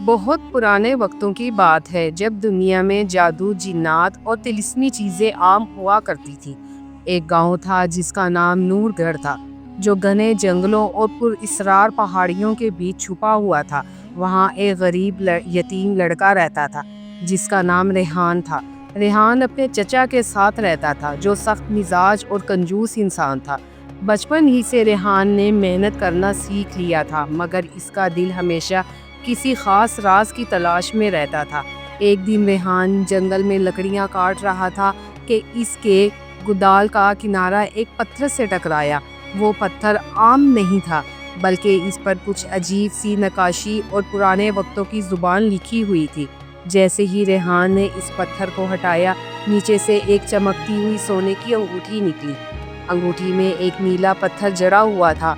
بہت پرانے وقتوں کی بات ہے جب دنیا میں جادو، جنات اور طلسمی چیزیں عام ہوا کرتی تھی۔ ایک گاؤں تھا جس کا نام نور گڑھ تھا، جو گھنے جنگلوں اور پر اسرار پہاڑیوں کے بیچ چھپا ہوا تھا۔ وہاں ایک غریب یتیم لڑکا رہتا تھا جس کا نام ریحان تھا۔ ریحان اپنے چچا کے ساتھ رہتا تھا جو سخت مزاج اور کنجوس انسان تھا۔ بچپن ہی سے ریحان نے محنت کرنا سیکھ لیا تھا، مگر اس کا دل ہمیشہ کسی خاص راز کی تلاش میں رہتا تھا۔ ایک دن ریحان جنگل میں لکڑیاں کاٹ رہا تھا کہ اس کے گودال کا کنارہ ایک پتھر سے ٹکرایا۔ وہ پتھر عام نہیں تھا، بلکہ اس پر کچھ عجیب سی نقاشی اور پرانے وقتوں کی زبان لکھی ہوئی تھی۔ جیسے ہی ریحان نے اس پتھر کو ہٹایا، نیچے سے ایک چمکتی ہوئی سونے کی انگوٹھی نکلی۔ انگوٹھی میں ایک نیلا پتھر جڑا ہوا تھا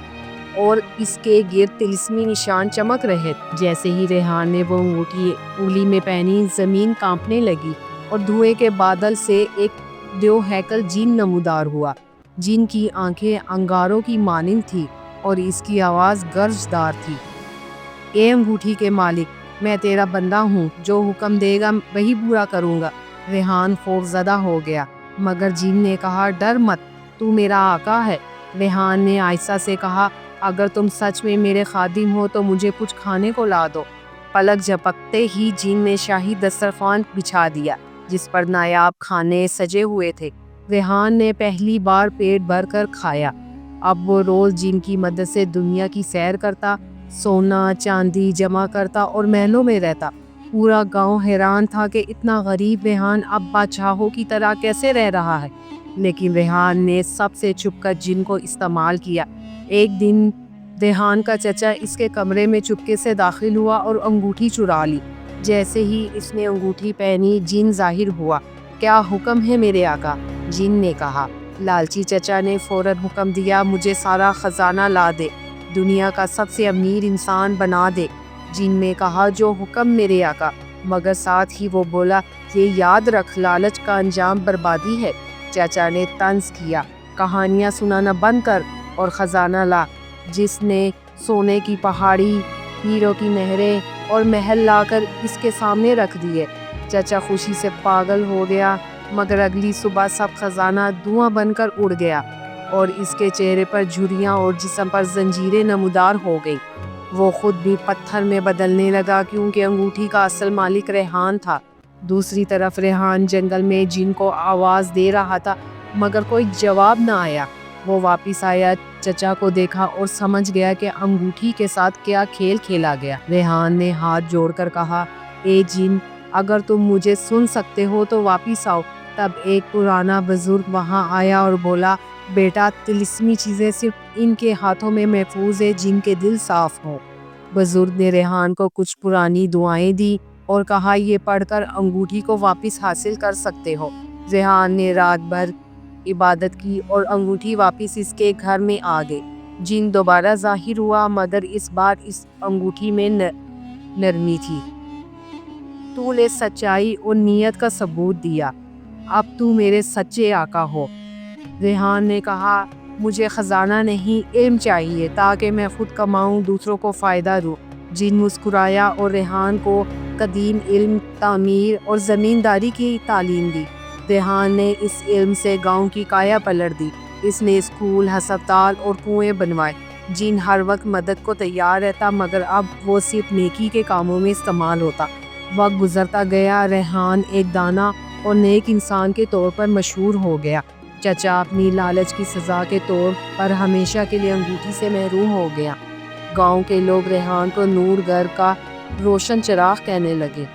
اور اس کے گرد طلسمی نشان چمک رہے۔ جیسے ہی ریحان نے وہ انگوٹھی انگلی میں پہنی، زمین کانپنے لگی اور دھوئیں کے بادل سے ایک دیو ہیکل جن نمودار ہوا۔ جن کی آنکھیں انگاروں کی مانند تھی اور اس کی آواز گرجدار تھی۔ اے انگوٹھی کے مالک، میں تیرا بندہ ہوں، جو حکم دے گا وہی پورا کروں گا۔ ریحان خوفزدہ ہو گیا، مگر جن نے کہا ڈر مت، تو میرا آقا ہے۔ ریحان نے آہستہ سے کہا اگر تم سچ میں میرے خادم ہو تو مجھے کچھ کھانے کو لا دو۔ پلک جھپکتے ہی جن نے شاہی دسترخوان بچھا دیا جس پر نایاب کھانے سجے ہوئے تھے۔ ریحان نے پہلی بار پیٹ بھر کر کھایا۔ اب وہ روز جن کی مدد سے دنیا کی سیر کرتا، سونا چاندی جمع کرتا اور محلوں میں رہتا۔ پورا گاؤں حیران تھا کہ اتنا غریب ریحان اب بادشاہوں کی طرح کیسے رہ رہا ہے، لیکن ریحان نے سب سے چھپ کر جن کو استعمال کیا۔ ایک دن ریحان کا چچا اس کے کمرے میں چپکے سے داخل ہوا اور انگوٹھی چرا لی۔ جیسے ہی اس نے انگوٹھی پہنی، جن ظاہر ہوا۔ کیا حکم ہے میرے آقا؟ جن نے کہا۔ لالچی چچا نے فوراً حکم دیا مجھے سارا خزانہ لا دے، دنیا کا سب سے امیر انسان بنا دے۔ جن نے کہا جو حکم میرے آقا، مگر ساتھ ہی وہ بولا یہ یاد رکھ لالچ کا انجام بربادی ہے۔ چچا نے طنز کیا، کہانیاں سنانا بند کر اور خزانہ لا۔ جس نے سونے کی پہاڑی، ہیروں کی نہریں اور محل لا کر اس کے سامنے رکھ دیے۔ چچا خوشی سے پاگل ہو گیا، مگر اگلی صبح سب خزانہ دھواں بن کر اڑ گیا اور اس کے چہرے پر جھریاں اور جسم پر زنجیریں نمودار ہو گئی۔ وہ خود بھی پتھر میں بدلنے لگا کیونکہ انگوٹھی کا اصل مالک ریحان تھا۔ دوسری طرف ریحان جنگل میں جن کو آواز دے رہا تھا، مگر کوئی جواب نہ آیا۔ وہ واپس آیا، چچا کو دیکھا اور سمجھ گیا کہ انگوٹھی کے ساتھ کیا کھیل کھیلا گیا۔ ریحان نے ہاتھ جوڑ کر کہا اے جن، اگر تم مجھے سن سکتے ہو تو واپس آؤ۔ تب ایک پرانا بزرگ وہاں آیا اور بولا بیٹا، طلسمی چیزیں صرف ان کے ہاتھوں میں محفوظ ہے جن کے دل صاف ہوں۔ بزرگ نے ریحان کو کچھ پرانی دعائیں دی اور کہا یہ پڑھ کر انگوٹھی کو واپس حاصل کر سکتے ہو۔ ریحان نے رات بھر عبادت کی اور انگوٹھی واپس اس کے گھر میں آ گئی۔ جن دوبارہ ظاہر ہوا، مگر اس بار اس انگوٹھی میں نرمی تھی۔ تو نے سچائی اور نیت کا ثبوت دیا، اب تو میرے سچے آقا ہو۔ ریحان نے کہا مجھے خزانہ نہیں، علم چاہیے تاکہ میں خود کماؤں، دوسروں کو فائدہ دوں۔ جن مسکرایا اور ریحان کو قدیم علم، تعمیر اور زمینداری کی تعلیم دی۔ ریحان نے اس علم سے گاؤں کی کایا پلٹ دی۔ اس نے اسکول، ہسپتال اور کنویں بنوائے۔ جن ہر وقت مدد کو تیار رہتا، مگر اب وہ صرف نیکی کے کاموں میں استعمال ہوتا۔ وقت گزرتا گیا، ریحان ایک دانا اور نیک انسان کے طور پر مشہور ہو گیا۔ چچا اپنی لالچ کی سزا کے طور پر ہمیشہ کے لیے انگوٹھی سے محروم ہو گیا۔ گاؤں کے لوگ ریحان کو نور گھر کا روشن چراغ کہنے لگے۔